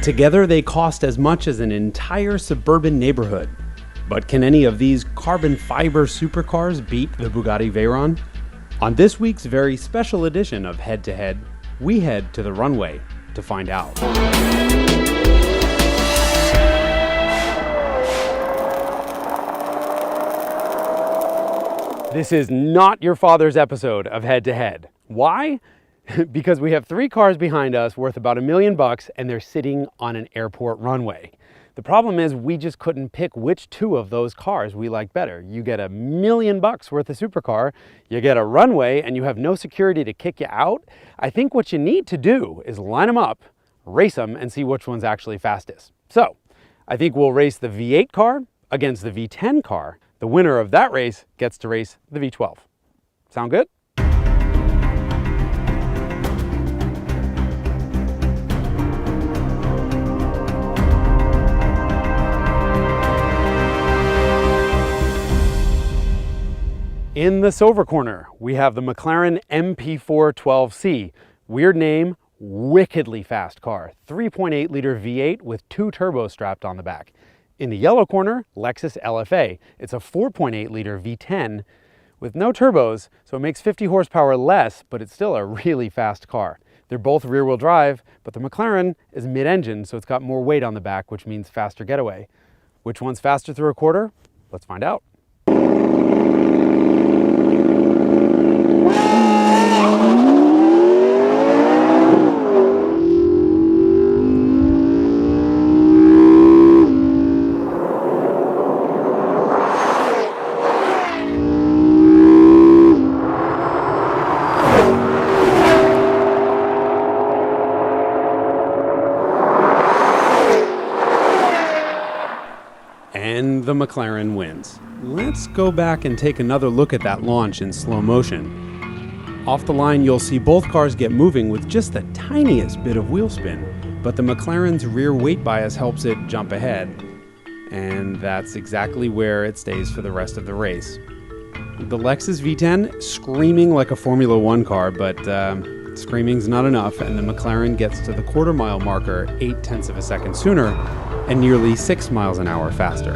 Together, they cost as much as an entire suburban neighborhood. But can any of these carbon fiber supercars beat the Bugatti Veyron? On this week's very special edition of Head to Head, we head to the runway to find out. This is not your father's episode of Head to Head. Why? Because we have three cars behind us worth about $1 million and they're sitting on an airport runway. The problem is we just couldn't pick which two of those cars we like better. You get $1 million worth of supercar, you get a runway, and you have no security to kick you out. I think what you need to do is line them up, race them, and see which one's actually fastest. So I think we'll race the V8 car against the V10 car. The winner of that race gets to race the V12. Sound good? In the silver corner, we have the McLaren MP4-12C. Weird name, wickedly fast car. 3.8 liter V8 with 2 turbos strapped on the back. In the yellow corner, Lexus LFA. It's a 4.8 liter V10 with no turbos, so it makes 50 horsepower less, but it's still a really fast car. They're both rear-wheel drive, but the McLaren is mid-engine, so it's got more weight on the back, which means faster getaway. Which one's faster through a quarter? Let's find out. And the McLaren wins. Let's go back and take another look at that launch in slow motion. Off the line, you'll see both cars get moving with just the tiniest bit of wheel spin, but the McLaren's rear weight bias helps it jump ahead. And that's exactly where it stays for the rest of the race. The Lexus V10 screaming like a Formula One car, but screaming's not enough, and the McLaren gets to the quarter-mile marker 0.8 of a second sooner and nearly 6 miles an hour faster.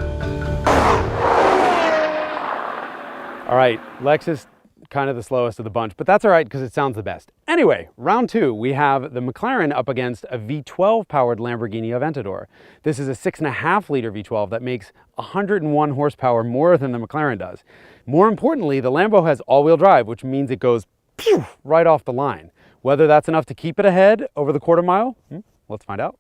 All right, Lexus, kind of the slowest of the bunch, but that's all right because it sounds the best. Anyway, round two, we have the McLaren up against a V12-powered Lamborghini Aventador. This is a 6.5 liter V12 that makes 101 horsepower more than the McLaren does. More importantly, the Lambo has all-wheel drive, which means it goes pew, right off the line. Whether that's enough to keep it ahead over the quarter mile, let's find out.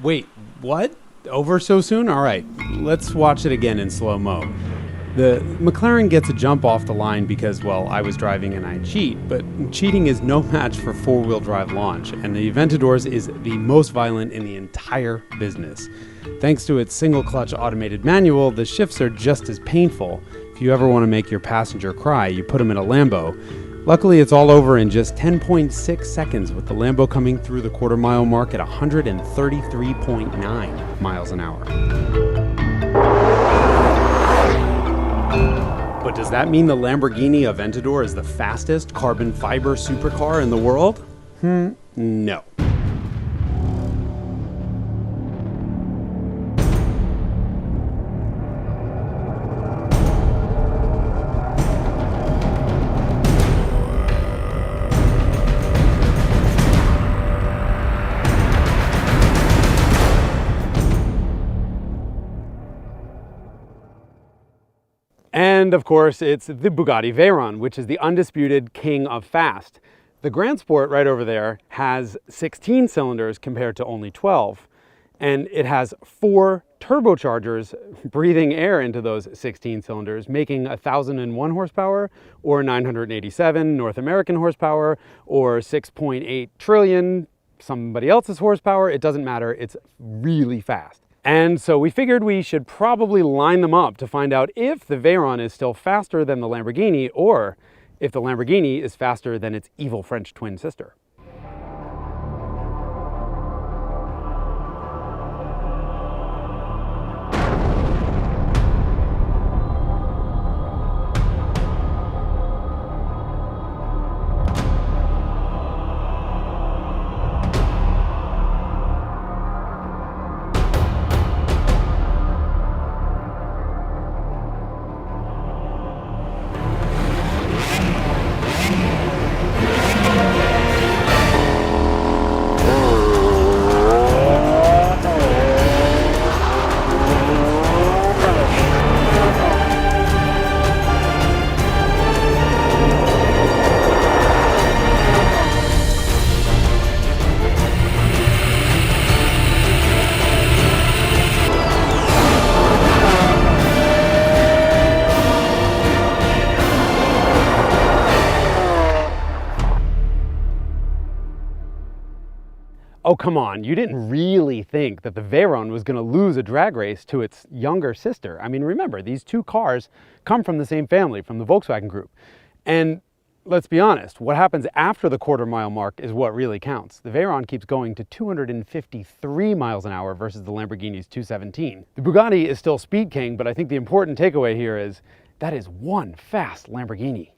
Wait, what? Over so soon? All right, let's watch it again in slow-mo. The McLaren gets a jump off the line because, well, I was driving and I cheat, but cheating is no match for four-wheel drive launch, and the Aventador's is the most violent in the entire business. Thanks to its single-clutch automated manual, the shifts are just as painful. If you ever want to make your passenger cry, you put them in a Lambo. Luckily, it's all over in just 10.6 seconds, with the Lambo coming through the quarter-mile mark at 133.9 miles an hour. But does that mean the Lamborghini Aventador is the fastest carbon fiber supercar in the world? No. And of course, it's the Bugatti Veyron, which is the undisputed king of fast. The Grand Sport right over there has 16 cylinders compared to only 12. And it has 4 turbochargers breathing air into those 16 cylinders, making 1,001 horsepower or 987 North American horsepower or 6.8 trillion somebody else's horsepower. It doesn't matter. It's really fast. And so we figured we should probably line them up to find out if the Veyron is still faster than the Lamborghini, or if the Lamborghini is faster than its evil French twin sister. Oh, come on, you didn't really think that the Veyron was going to lose a drag race to its younger sister. I mean, remember, these two cars come from the same family, from the Volkswagen Group. And let's be honest, what happens after the quarter-mile mark is what really counts. The Veyron keeps going to 253 miles an hour versus the Lamborghini's 217. The Bugatti is still speed king, but I think the important takeaway here is that is one fast Lamborghini.